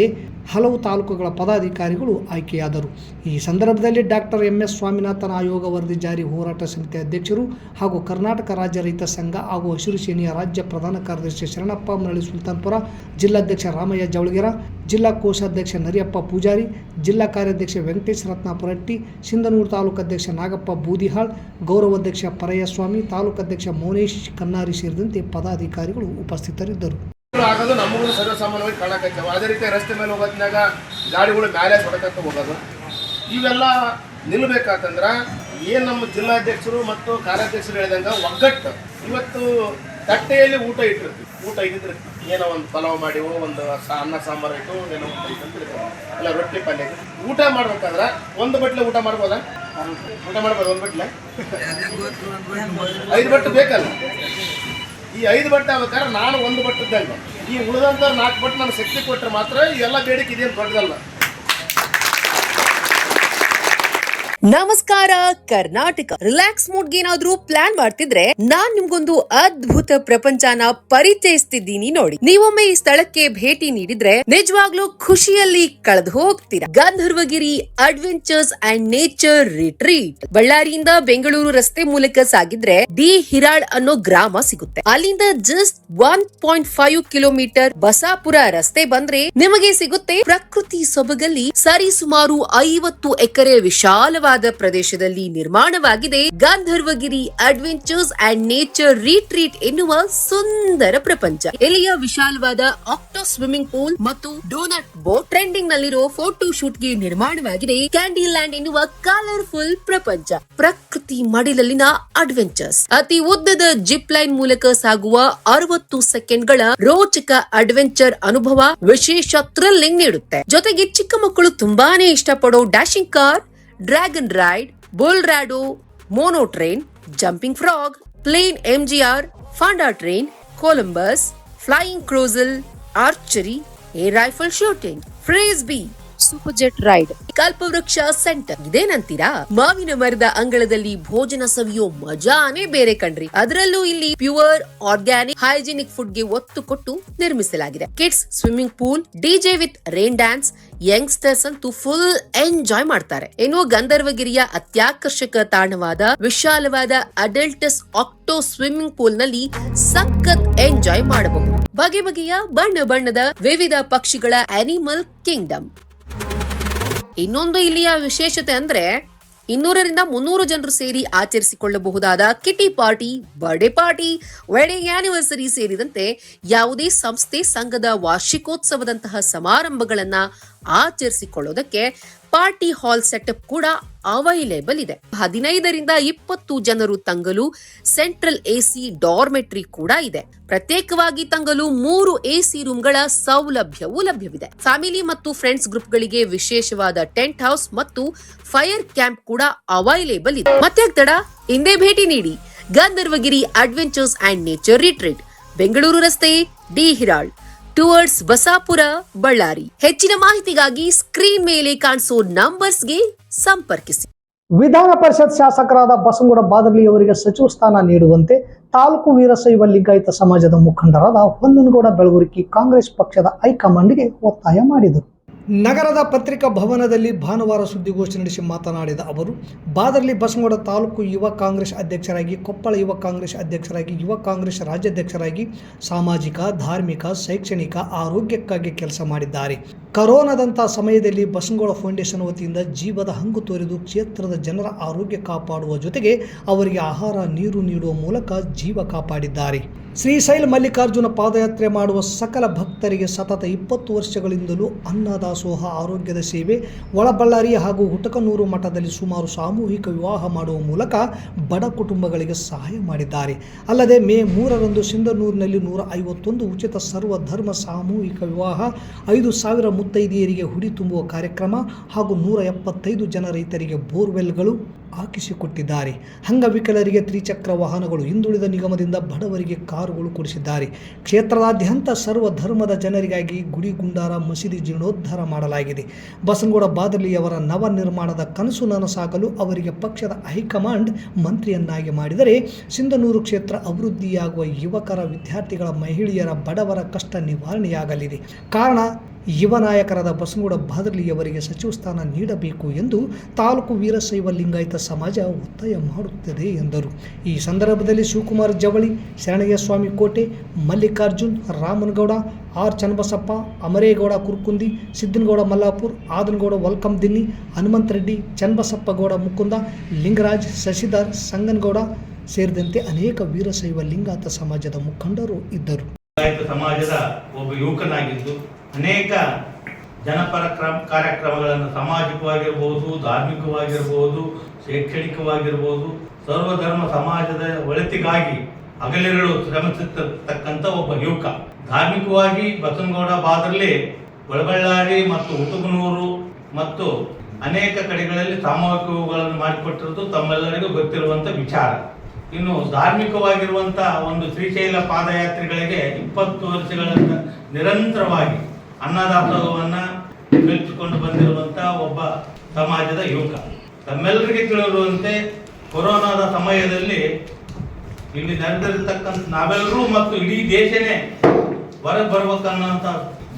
ಹಲವು ತಾಲೂಕುಗಳ ಪದಾಧಿಕಾರಿಗಳು ಆಯ್ಕೆಯಾದರು. ಈ ಸಂದರ್ಭದಲ್ಲಿ ಡಾಕ್ಟರ್ MS ಸ್ವಾಮಿನಾಥನ್ ಆಯೋಗ ವರದಿ ಜಾರಿ ಹೋರಾಟ ಸಮಿತಿ ಅಧ್ಯಕ್ಷರು ಹಾಗೂ ಕರ್ನಾಟಕ ರಾಜ್ಯ ರೈತ ಸಂಘ ಹಾಗೂ ಹಸಿರು ಸೇನೆಯ ರಾಜ್ಯ ಪ್ರಧಾನ ಕಾರ್ಯದರ್ಶಿ ಶರಣಪ್ಪ ಮರಳಿ ಸುಲ್ತಾನ್ಪುರ, ಜಿಲ್ಲಾಧ್ಯಕ್ಷ ರಾಮಯ್ಯ ಜವಳಗೆರ, ಜಿಲ್ಲಾ ಕೋಶಾಧ್ಯಕ್ಷ ನರಿಯಪ್ಪ ಪೂಜಾರಿ, ಜಿಲ್ಲಾ ಕಾರ್ಯಾಧ್ಯಕ್ಷ ವೆಂಕಟೇಶ್ ರತ್ನಾಪುರಟ್ಟಿ, ಸಿಂಧನೂರು ತಾಲೂಕು ಅಧ್ಯಕ್ಷ ನಾಗಪ್ಪ ಬೂದಿಹಾಳ್, ಗೌರವಾಧ್ಯಕ್ಷ ಪರಯ್ಯಸ್ವಾಮಿ, ತಾಲೂಕು ಅಧ್ಯಕ್ಷ ಮೌನೇಶ್ ಕನ್ನಾರಿ ಸೇರಿದಂತೆ ಪದಾಧಿಕಾರಿಗಳು ಉಪಸ್ಥಿತರಿದ್ದರು. ಆಗೋದು ನಮಗೂ ಸರ್ವಸಾಮಾನ್ಯವಾಗಿ ಕಾಣಕತ್ತೇವೆ. ಅದೇ ರೀತಿ ರಸ್ತೆ ಮೇಲೆ ಹೋಗೋದ್ನಾಗ ಗಾಡಿಗಳು ಮೇಲೆ ಹೊಡಕತ್ತ ಹೋಗೋದು ಇವೆಲ್ಲ ನಿಲ್ಲಬೇಕಾತಂದ್ರೆ ಏನು ನಮ್ಮ ಜಿಲ್ಲಾಧ್ಯಕ್ಷರು ಮತ್ತು ಕಾರ್ಯಾಧ್ಯಕ್ಷರು ಹೇಳಿದಂಗೆ ಒಗ್ಗಟ್ಟು. ಇವತ್ತು ತಟ್ಟೆಯಲ್ಲಿ ಊಟ ಇಟ್ಟಿರ್ತೀವಿ. ಏನೋ ಒಂದು ಪಲಾವ್ ಮಾಡಿವೋ, ಒಂದು ಅನ್ನ ಸಾಂಬಾರು ಇಟ್ಟು ಏನೋ ಒಂದು ಇಟ್ಟಿರ್ತೀವಿ, ಇಲ್ಲ ರೊಟ್ಟಿ ಪಲ್ಯ. ಊಟ ಮಾಡ್ಬೇಕಾದ್ರೆ ಒಂದು ಬಟ್ಲೆ ಊಟ ಮಾಡ್ಬೋದಾ? ಊಟ ಮಾಡ್ಬೋದು. ಒಂದು ಬಟ್ಲೆ 5 ಬಟ್ಟೆ ಬೇಕಲ್ಲ. ಈ 5 ಬಟ್ಟೆ ಆಗ್ಬೇಕಾದ್ರೆ ನಾನು 1 ಬಟ್ಟೆದ್ದಂಗೆ, ಈ ಉಳಿದಂಥ 4 ಬಟ್ಟೆ ನಾನು ಶಕ್ತಿ ಕೊಟ್ಟರೆ ಮಾತ್ರ ಇವೆಲ್ಲ ಬೇಡಿಕೆ ಇದೇನು ದೊಡ್ಡದಲ್ಲ. ನಮಸ್ಕಾರ ಕರ್ನಾಟಕ. ರಿಲ್ಯಾಕ್ಸ್ ಮೂಡ್ಗೆ ಏನಾದ್ರೂ ಪ್ಲಾನ್ ಮಾಡ್ತಿದ್ರೆ ನಾನ್ ನಿಮ್ಗೊಂದು ಅದ್ಭುತ ಪ್ರಪಂಚನ ಪರಿಚಯಿಸ್ತಿದ್ದೀನಿ ನೋಡಿ. ನೀವೊಮ್ಮೆ ಈ ಸ್ಥಳಕ್ಕೆ ಭೇಟಿ ನೀಡಿದ್ರೆ ನಿಜವಾಗ್ಲೂ ಖುಷಿಯಲ್ಲಿ ಕಳೆದು ಹೋಗ್ತೀರಾ. Gandharvagiri adventures and nature retreat. ಬಳ್ಳಾರಿಯಿಂದ ಬೆಂಗಳೂರು ರಸ್ತೆ ಮೂಲಕ ಸಾಗಿದ್ರೆ ಡಿ ಹಿರಾಳ್ ಅನ್ನೋ ಗ್ರಾಮ ಸಿಗುತ್ತೆ. ಅಲ್ಲಿಂದ ಜಸ್ಟ್ 1.5 ಕಿಲೋಮೀಟರ್ ಬಸಾಪುರ ರಸ್ತೆ ಬಂದ್ರೆ ನಿಮಗೆ ಸಿಗುತ್ತೆ ಪ್ರಕೃತಿ ಸೊಬಗಲ್ಲಿ ಸರಿಸುಮಾರು 50 ಎಕರೆ ವಿಶಾಲವಾದ ಪ್ರದೇಶದಲ್ಲಿ ನಿರ್ಮಾಣವಾಗಿದೆ Gandharvagiri adventures and nature retreat ಎನ್ನುವ ಸುಂದರ ಪ್ರಪಂಚ. ಇಲ್ಲಿಯ ವಿಶಾಲವಾದ ಆಕ್ಟೋ ಸ್ವಿಮ್ಮಿಂಗ್ ಪೂಲ್ ಮತ್ತು ಡೋನಟ್ ಬೋಟ್, ಟ್ರೆಂಡಿಂಗ್ ನಲ್ಲಿರೋ ಫೋಟೋ ಶೂಟ್ ಗೆ ನಿರ್ಮಾಣವಾಗಿದೆ ಕ್ಯಾಂಡಿ ಲ್ಯಾಂಡ್ ಎನ್ನುವ ಕಲರ್ಫುಲ್ ಪ್ರಪಂಚ. ಪ್ರಕೃತಿ ಮಡಿಲಲ್ಲಿನ ಅಡ್ವೆಂಚರ್ಸ್, ಅತಿ ಉದ್ದದ ಜಿಪ್ ಲೈನ್ ಮೂಲಕ ಸಾಗುವ 60 ಸೆಕೆಂಡ್ಗಳ ರೋಚಕ ಅಡ್ವೆಂಚರ್ ಅನುಭವ ವಿಶೇಷ ಥ್ರಿಲ್ಲಿಂಗ್ ನೀಡುತ್ತೆ. ಜೊತೆಗೆ ಚಿಕ್ಕ ಮಕ್ಕಳು ತುಂಬಾನೇ ಇಷ್ಟಪಡೋ dashing car, dragon ride, bull rodeo, mono train, jumping frog, plane MGR, ಫಾಂಡಾ train, Columbus, flying carousel, archery, air rifle shooting, frisbee, super jet ride, Kalpavriksha center. ಇದೇನಂತೀರಾ? ಮಾವಿನ ಮರದ ಅಂಗಳದಲ್ಲಿ ಭೋಜನ ಸವಿಯೋ ಮಜಾನೇ ಬೇರೆ ಕಣ್ರಿ. ಅದರಲ್ಲೂ ಇಲ್ಲಿ ಪ್ಯೂರ್ ಆರ್ಗ್ಯಾನಿಕ್ ಹೈಜಿನಿಕ್ ಫುಡ್ ಗೆ ಒತ್ತು ಕೊಟ್ಟು ನಿರ್ಮಿಸಲಾಗಿದೆ. Kids swimming pool, DJ with rain dance, youngsters ಅಂತೂ ಫುಲ್ ಎಂಜಾಯ್ ಮಾಡ್ತಾರೆ. ಇನ್ನು ಗಂಧರ್ವಗಿರಿಯ ಅತ್ಯಾಕರ್ಷಕ ತಾಣವಾದ ವಿಶಾಲವಾದ ಅಡಲ್ಟಸ್ ಆಕ್ಟೋ ಸ್ವಿಮ್ಮಿಂಗ್ ಪೂಲ್ ನಲ್ಲಿ ಸಖತ್ ಎಂಜಾಯ್ ಮಾಡಬಹುದು. ಬಗೆ ಬಗೆಯ ಬಣ್ಣ ಬಣ್ಣದ ವಿವಿಧ ಪಕ್ಷಿಗಳ ಅನಿಮಲ್ ಕಿಂಗ್ಡಮ್. ಇನ್ನೊಂದು ಇಲ್ಲಿಯ ವಿಶೇಷತೆ ಅಂದ್ರೆ 200ರಿಂದ 300 ಜನರು ಸೇರಿ ಆಚರಿಸಿಕೊಳ್ಳಬಹುದಾದ kitty party, birthday party, wedding anniversary ಸೇರಿದಂತೆ ಯಾವುದೇ ಸಂಸ್ಥೆ ಸಂಘದ ವಾರ್ಷಿಕೋತ್ಸವದಂತಹ ಸಮಾರಂಭಗಳನ್ನ ಆಚರಿಸಿಕೊಳ್ಳೋದಕ್ಕೆ ಪಾರ್ಟಿ ಹಾಲ್ ಸೆಟಪ್ ಕೂಡ ಅವೈಲೇಬಲ್ ಇದೆ. 15ರಿಂದ 20 ಜನರು ತಂಗಲು ಸೆಂಟ್ರಲ್ ಎಸಿ ಡಾರ್ಮೆಟ್ರಿ ಕೂಡ ಇದೆ. ಪ್ರತ್ಯೇಕವಾಗಿ ತಂಗಲು 3 ಎಸಿ ರೂಮ್ಗಳ ಸೌಲಭ್ಯವೂ ಲಭ್ಯವಿದೆ. ಫ್ಯಾಮಿಲಿ ಮತ್ತು ಫ್ರೆಂಡ್ಸ್ ಗ್ರೂಪ್ಗಳಿಗೆ ವಿಶೇಷವಾದ ಟೆಂಟ್ ಹೌಸ್ ಮತ್ತು ಫೈರ್ ಕ್ಯಾಂಪ್ ಕೂಡ ಅವೈಲೇಬಲ್ ಇದೆ. ಮತ್ತೆ ತಡ, ಹಿಂದೆ ಭೇಟಿ ನೀಡಿ Gandharvagiri adventures and nature retreat, Bengaluru ರಸ್ತೆ, ಡಿ ಹಿರಾಳ್ ಟುವರ್ಡ್ಸ್ ಬಸಾಪುರ, ಬಳ್ಳಾರಿ. ಹೆಚ್ಚಿನ ಮಾಹಿತಿಗಾಗಿ ಸ್ಕ್ರೀನ್ ಮೇಲೆ ಕಾಣಿಸೋ ನಂಬರ್ಸ್ಗೆ ಸಂಪರ್ಕಿಸಿ. ವಿಧಾನ ಪರಿಷತ್ ಶಾಸಕರಾದ ಬಸನಗೌಡ ಬಾದರ್ಲಿ ಅವರಿಗೆ ಸಚಿವ ಸ್ಥಾನ ನೀಡುವಂತೆ ತಾಲೂಕು ವೀರಶೈವ ಲಿಂಗಾಯತ ಸಮಾಜದ ಮುಖಂಡರಾದ ಹೊನ್ನನಗೌಡ ಬೆಳಗುರ್ಕಿ ಕಾಂಗ್ರೆಸ್ ಪಕ್ಷದ ಹೈಕಮಾಂಡ್ಗೆ ಒತ್ತಾಯ ಮಾಡಿದರು. ನಗರದ ಪತ್ರಿಕಾ ಭವನದಲ್ಲಿ ಭಾನುವಾರ ಸುದ್ದಿಗೋಷ್ಠಿ ನಡೆಸಿ ಮಾತನಾಡಿದ ಅವರು, ಬಾದರ್ಲಿ ಬಸನಗೌಡ ತಾಲೂಕು ಯುವ ಕಾಂಗ್ರೆಸ್ ಅಧ್ಯಕ್ಷರಾಗಿ, ಕೊಪ್ಪಳ ಯುವ ಕಾಂಗ್ರೆಸ್ ಅಧ್ಯಕ್ಷರಾಗಿ, ಯುವ ಕಾಂಗ್ರೆಸ್ ರಾಜ್ಯಾಧ್ಯಕ್ಷರಾಗಿ ಸಾಮಾಜಿಕ, ಧಾರ್ಮಿಕ, ಶೈಕ್ಷಣಿಕ, ಆರೋಗ್ಯಕ್ಕಾಗಿ ಕೆಲಸ ಮಾಡಿದ್ದಾರೆ. ಕರೋನಾದಂಥ ಸಮಯದಲ್ಲಿ ಬಸನಗೌಡ ಫೌಂಡೇಶನ್ ವತಿಯಿಂದ ಜೀವದ ಹಂಗು ತೋರಿದು ಕ್ಷೇತ್ರದ ಜನರ ಆರೋಗ್ಯ ಕಾಪಾಡುವ ಜೊತೆಗೆ ಅವರಿಗೆ ಆಹಾರ ನೀರು ನೀಡುವ ಮೂಲಕ ಜೀವ ಕಾಪಾಡಿದ್ದಾರೆ. ಶ್ರೀಶೈಲ ಮಲ್ಲಿಕಾರ್ಜುನ ಪಾದಯಾತ್ರೆ ಮಾಡುವ ಸಕಲ ಭಕ್ತರಿಗೆ ಸತತ 20 ವರ್ಷಗಳಿಂದಲೂ ಅನ್ನದಾಸೋಹ, ಆರೋಗ್ಯದ ಸೇವೆ, ಒಳಬಳ್ಳಾರಿ ಹಾಗೂ ಹುಟಕನೂರು ಮಠದಲ್ಲಿ ಸುಮಾರು ಸಾಮೂಹಿಕ ವಿವಾಹ ಮಾಡುವ ಮೂಲಕ ಬಡ ಕುಟುಂಬಗಳಿಗೆ ಸಹಾಯ ಮಾಡಿದ್ದಾರೆ. ಅಲ್ಲದೆ ಮೇ 3ರಂದು ಸಿಂಧನೂರಿನಲ್ಲಿ 151 ಉಚಿತ ಸರ್ವಧರ್ಮ ಸಾಮೂಹಿಕ ವಿವಾಹ, 5,000 ಮುತ್ತೈದೆಯರಿಗೆ ಹುಡಿ ತುಂಬುವ ಕಾರ್ಯಕ್ರಮ ಹಾಗೂ 175 ಜನ ರೈತರಿಗೆ ಬೋರ್ವೆಲ್ಗಳು ಹಾಕಿಸಿಕೊಟ್ಟಿದ್ದಾರೆ. ಅಂಗವಿಕಲರಿಗೆ ತ್ರಿಚಕ್ರ ವಾಹನಗಳು, ಹಿಂದುಳಿದ ನಿಗಮದಿಂದ ಬಡವರಿಗೆ ಕಾರುಗಳು ಕೊಡಿಸಿದ್ದಾರೆ. ಕ್ಷೇತ್ರದಾದ್ಯಂತ ಸರ್ವ ಧರ್ಮದ ಜನರಿಗಾಗಿ ಗುಡಿ, ಗುಂಡಾರ, ಮಸೀದಿ ಜೀರ್ಣೋದ್ಧಾರ ಮಾಡಲಾಗಿದೆ. ಬಸನಗೌಡ ಬಾದರ್ಲಿಯವರ ನವ ನಿರ್ಮಾಣದ ಕನಸು ನನಸಾಗಲು ಅವರಿಗೆ ಪಕ್ಷದ ಹೈಕಮಾಂಡ್ ಮಂತ್ರಿಯನ್ನಾಗಿ ಮಾಡಿದರೆ ಸಿಂಧನೂರು ಕ್ಷೇತ್ರ ಅಭಿವೃದ್ಧಿಯಾಗುವ, ಯುವಕರ, ವಿದ್ಯಾರ್ಥಿಗಳ, ಮಹಿಳೆಯರ, ಬಡವರ ಕಷ್ಟ ನಿವಾರಣೆಯಾಗಲಿದೆ. ಕಾರಣ ಯುವ ನಾಯಕರಾದ ಬಸನಗೌಡ ಬಾದರ್ಲಿಯವರಿಗೆ ಸಚಿವ ಸ್ಥಾನ ನೀಡಬೇಕು ಎಂದು ತಾಲೂಕು ವೀರಶೈವ ಲಿಂಗಾಯತ ಸಮಾಜ ಒತ್ತಾಯ ಮಾಡುತ್ತದೆ ಎಂದರು. ಈ ಸಂದರ್ಭದಲ್ಲಿ ಶಿವಕುಮಾರ್ ಜವಳಿ, ಶರಣಯ್ಯ ಸ್ವಾಮಿ ಕೋಟೆ, ಮಲ್ಲಿಕಾರ್ಜುನ್, ರಾಮನಗೌಡ, ಆರ್ ಚನ್ನಬಸಪ್ಪ, ಅಮರೇಗೌಡ ಕುರ್ಕುಂದಿ, ಸಿದ್ದನಗೌಡ ಮಲ್ಲಾಪುರ್, ಆದನಗೌಡ ವಲ್ಕಮ್ ದಿನ್ನಿ, ಹನುಮಂತ ರೆಡ್ಡಿ, ಚನ್ನಬಸಪ್ಪ ಗೌಡ ಮುಕುಂದ, ಲಿಂಗರಾಜ್, ಶಶಿಧರ್, ಸಂಗನಗೌಡ ಸೇರಿದಂತೆ ಅನೇಕ ವೀರಶೈವ ಲಿಂಗಾಯತ ಸಮಾಜದ ಮುಖಂಡರು ಇದ್ದರು. ಸಮಾಜದ ಒಬ್ಬ ಯುವಕನಾಗಿದ್ದು ಅನೇಕ ಜನಪರ ಕಾರ್ಯಕ್ರಮಗಳನ್ನು ಸಾಮಾಜಿಕವಾಗಿರ್ಬೋದು, ಧಾರ್ಮಿಕವಾಗಿರ್ಬೋದು, ಶೈಕ್ಷಣಿಕವಾಗಿರ್ಬೋದು, ಸರ್ವಧರ್ಮ ಸಮಾಜದ ಒಳಿತಿಗಾಗಿ ಹಗಲಿರುಳು ಶ್ರಮಿಸುತ್ತಿರ್ತಕ್ಕಂಥ ಒಬ್ಬ ಯುವಕ. ಧಾರ್ಮಿಕವಾಗಿ ಬಸನಗೌಡ ಬಾದರ್ಲಿ ಒಳಬಳ್ಳಾರಿ ಮತ್ತು ಹುಟಕನೂರು ಮತ್ತು ಅನೇಕ ಕಡೆಗಳಲ್ಲಿ ಸಾಮೂಹಿಕಗಳನ್ನು ಮಾಡಿಕೊಟ್ಟಿರೋದು ತಮ್ಮೆಲ್ಲರಿಗೂ ಗೊತ್ತಿರುವಂಥ ವಿಚಾರ. ಇನ್ನು ಧಾರ್ಮಿಕವಾಗಿರುವಂಥ ಒಂದು ಶ್ರೀಶೈಲ ಪಾದಯಾತ್ರೆಗಳಿಗೆ 20 ವರ್ಷಗಳಿಂದ ನಿರಂತರವಾಗಿ ಅನ್ನದಾಸೋಹವನ್ನು ಕಲ್ಪಿಸಿಕೊಂಡು ಬಂದಿರುವಂಥ ಒಬ್ಬ ಸಮಾಜದ ಯುವಕ. ತಮ್ಮೆಲ್ಲರಿಗೆ ತಿಳಿದಿರುವಂತೆ ಕೊರೋನಾದ ಸಮಯದಲ್ಲಿ ಇಲ್ಲಿ ನಡೆದಿರತಕ್ಕಂಥ ನಾವೆಲ್ಲರೂ ಮತ್ತು ಇಡೀ ದೇಶನೇ ಹೊರಗೆ ಬರ್ಬೇಕನ್ನೋಂಥ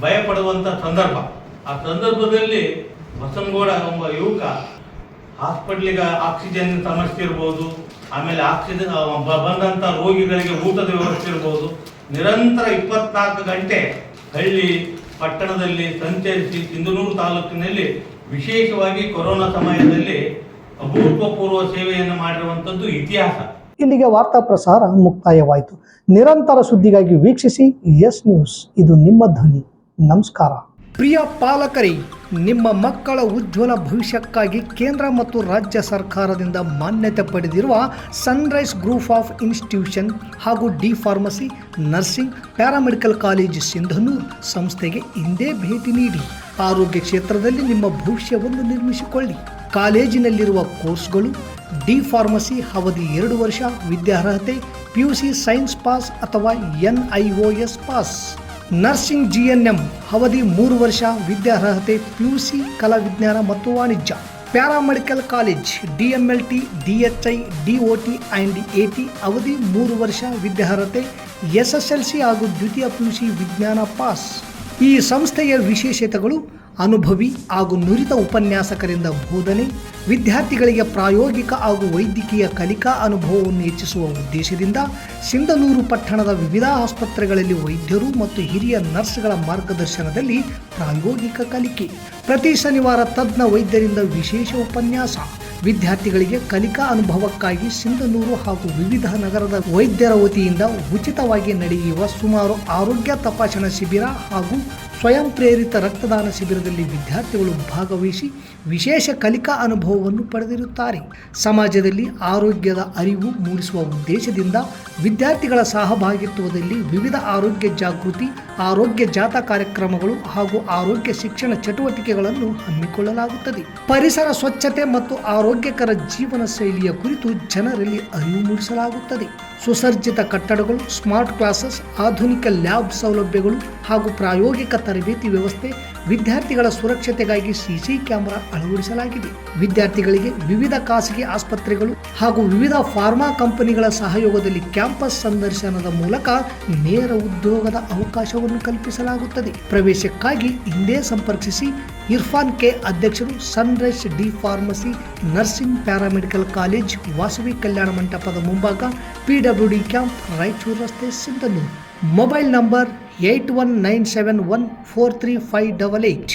ಭಯಪಡುವಂಥ ಸಂದರ್ಭ. ಆ ಸಂದರ್ಭದಲ್ಲಿ ಬಸನಗೌಡ ಒಬ್ಬ ಯುವಕ ಹಾಸ್ಪಿಟ್ಲಿಗೆ ಆಕ್ಸಿಜನ್ ಸಮಸ್ಯೆ ಇರ್ಬೋದು, ಆಮೇಲೆ ಆಕ್ಸಿಜನ್ ಬಂದಂಥ ರೋಗಿಗಳಿಗೆ ಊಟದ ವ್ಯವಸ್ಥೆ ಇರ್ಬೋದು, ನಿರಂತರ 24 ಗಂಟೆ ಹಳ್ಳಿ ಪಟ್ಟಣದಲ್ಲಿ ಸಂಚರಿಸಿ ಸಿಂಧನೂರು ತಾಲೂಕಿನಲ್ಲಿ ವಿಶೇಷವಾಗಿ ಕೊರೋನಾ ಸಮಯದಲ್ಲಿ ಅಭೂತಪೂರ್ವ ಸೇವೆಯನ್ನು ಮಾಡಿರುವಂಥದ್ದು ಇತಿಹಾಸ. ಇಲ್ಲಿಗೆ ವಾರ್ತಾ ಪ್ರಸಾರ ಮುಕ್ತಾಯವಾಯಿತು. ನಿರಂತರ ಸುದ್ದಿಗಾಗಿ ವೀಕ್ಷಿಸಿ ಎಸ್ ನ್ಯೂಸ್, ಇದು ನಿಮ್ಮ ಧ್ವನಿ. ನಮಸ್ಕಾರ. ಪ್ರಿಯ ಪಾಲಕರೇ, ನಿಮ್ಮ ಮಕ್ಕಳ ಉಜ್ವಲ ಭವಿಷ್ಯಕ್ಕಾಗಿ ಕೇಂದ್ರ ಮತ್ತು ರಾಜ್ಯ ಸರ್ಕಾರದಿಂದ ಮಾನ್ಯತೆ ಪಡೆದಿರುವ ಸನ್ರೈಸ್ ಗ್ರೂಪ್ ಆಫ್ ಇನ್ಸ್ಟಿಟ್ಯೂಷನ್ ಹಾಗೂ D pharmacy, nursing, paramedical college Sindhanur ಸಂಸ್ಥೆಗೆ ಇಂದೇ ಭೇಟಿ ನೀಡಿ ಆರೋಗ್ಯ ಕ್ಷೇತ್ರದಲ್ಲಿ ನಿಮ್ಮ ಭವಿಷ್ಯವನ್ನು ನಿರ್ಮಿಸಿಕೊಳ್ಳಿ. ಕಾಲೇಜಿನಲ್ಲಿರುವ ಕೋರ್ಸ್ಗಳು: ಡಿ ಫಾರ್ಮಸಿ ಅವಧಿ 2 ವರ್ಷ, ವಿದ್ಯಾರ್ಹತೆ PUC ಸೈನ್ಸ್ ಪಾಸ್ ಅಥವಾ NIOS ಪಾಸ್. ನರ್ಸಿಂಗ್ GNM ಅವಧಿ 3 ವರ್ಷ, ವಿದ್ಯಾರ್ಹತೆ PUC ಕಲಾ ವಿಜ್ಞಾನ ಮತ್ತು ವಾಣಿಜ್ಯ. Paramedical college DMLT, DHI, DOT and AT ಅವಧಿ 3 ವರ್ಷ, ವಿದ್ಯಾರ್ಹತೆ SSLC ಹಾಗೂ ದ್ವಿತೀಯ PUC ವಿಜ್ಞಾನ ಪಾಸ್. ಈ ಸಂಸ್ಥೆಯ ವಿಶೇಷತೆಗಳು: ಅನುಭವಿ ಹಾಗೂ ನುರಿತ ಉಪನ್ಯಾಸಕರಿಂದ ಬೋಧನೆ, ವಿದ್ಯಾರ್ಥಿಗಳಿಗೆ ಪ್ರಾಯೋಗಿಕ ಹಾಗೂ ವೈದ್ಯಕೀಯ ಕಲಿಕಾ ಅನುಭವವನ್ನು ಹೆಚ್ಚಿಸುವ ಉದ್ದೇಶದಿಂದ ಸಿಂಧನೂರು ಪಟ್ಟಣದ ವಿವಿಧ ಆಸ್ಪತ್ರೆಗಳಲ್ಲಿ ವೈದ್ಯರು ಮತ್ತು ಹಿರಿಯ ನರ್ಸ್ಗಳ ಮಾರ್ಗದರ್ಶನದಲ್ಲಿ ಪ್ರಾಯೋಗಿಕ ಕಲಿಕೆ. ಪ್ರತಿ ಶನಿವಾರ ತಜ್ಞ ವೈದ್ಯರಿಂದ ವಿಶೇಷ ಉಪನ್ಯಾಸ. ವಿದ್ಯಾರ್ಥಿಗಳಿಗೆ ಕಲಿಕಾ ಅನುಭವಕ್ಕಾಗಿ ಸಿಂಧನೂರು ಹಾಗೂ ವಿವಿಧ ನಗರದ ವೈದ್ಯರ ವತಿಯಿಂದ ಉಚಿತವಾಗಿ ನಡೆಯುವ ಸುಮಾರು ಆರೋಗ್ಯ ತಪಾಸಣಾ ಶಿಬಿರ ಹಾಗೂ ಸ್ವಯಂ ಪ್ರೇರಿತ ರಕ್ತದಾನ ಶಿಬಿರದಲ್ಲಿ ವಿದ್ಯಾರ್ಥಿಗಳು ಭಾಗವಹಿಸಿ ವಿಶೇಷ ಕಲಿಕಾ ಅನುಭವವನ್ನು ಪಡೆದಿರುತ್ತಾರೆ. ಸಮಾಜದಲ್ಲಿ ಆರೋಗ್ಯದ ಅರಿವು ಮೂಡಿಸುವ ಉದ್ದೇಶದಿಂದ ವಿದ್ಯಾರ್ಥಿಗಳ ಸಹಭಾಗಿತ್ವದಲ್ಲಿ ವಿವಿಧ ಆರೋಗ್ಯ ಜಾಗೃತಿ, ಆರೋಗ್ಯ ಜಾಥಾ ಕಾರ್ಯಕ್ರಮಗಳು ಹಾಗೂ ಆರೋಗ್ಯ ಶಿಕ್ಷಣ ಚಟುವಟಿಕೆಗಳನ್ನು ಹಮ್ಮಿಕೊಳ್ಳಲಾಗುತ್ತದೆ. ಪರಿಸರ ಸ್ವಚ್ಛತೆ ಮತ್ತು ಆರೋಗ್ಯಕರ ಜೀವನ ಶೈಲಿಯ ಕುರಿತು ಜನರಲ್ಲಿ ಅರಿವು ಮೂಡಿಸಲಾಗುತ್ತದೆ. ಸುಸಜ್ಜಿತ ಕಟ್ಟಡಗಳು, ಸ್ಮಾರ್ಟ್ ಕ್ಲಾಸಸ್, ಆಧುನಿಕ ಲ್ಯಾಬ್ ಸೌಲಭ್ಯಗಳು ಹಾಗೂ ಪ್ರಾಯೋಗಿಕ ತರಬೇತಿ ವ್ಯವಸ್ಥೆ. ವಿದ್ಯಾರ್ಥಿಗಳ ಸುರಕ್ಷತೆಗಾಗಿ CC ಕ್ಯಾಮೆರಾ ಅಳವಡಿಸಲಾಗಿದೆ. ವಿದ್ಯಾರ್ಥಿಗಳಿಗೆ ವಿವಿಧ ಖಾಸಗಿ ಆಸ್ಪತ್ರೆಗಳು ಹಾಗೂ ವಿವಿಧ ಫಾರ್ಮಾ ಕಂಪನಿಗಳ ಸಹಯೋಗದಲ್ಲಿ ಕ್ಯಾಂಪಸ್ ಸಂದರ್ಶನದ ಮೂಲಕ ನೇರ ಉದ್ಯೋಗದ ಅವಕಾಶವನ್ನು ಕಲ್ಪಿಸಲಾಗುತ್ತದೆ. ಪ್ರವೇಶಕ್ಕಾಗಿ ಹಿಂದೆ ಸಂಪರ್ಕಿಸಿ. ಇರ್ಫಾನ್ K, ಅಧ್ಯಕ್ಷರು, sunrise D pharmacy nursing paramedical college, Vasavi ಕಲ್ಯಾಣ ಮಂಟಪದ ಮುಂಭಾಗ, PWD ಕ್ಯಾಂಪ್, ರಾಯಚೂರು ರಸ್ತೆ, ಸಿಂಧನೂರು. Mobile number 8197143588,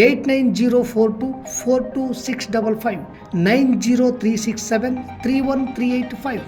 8904242655, 90367313885.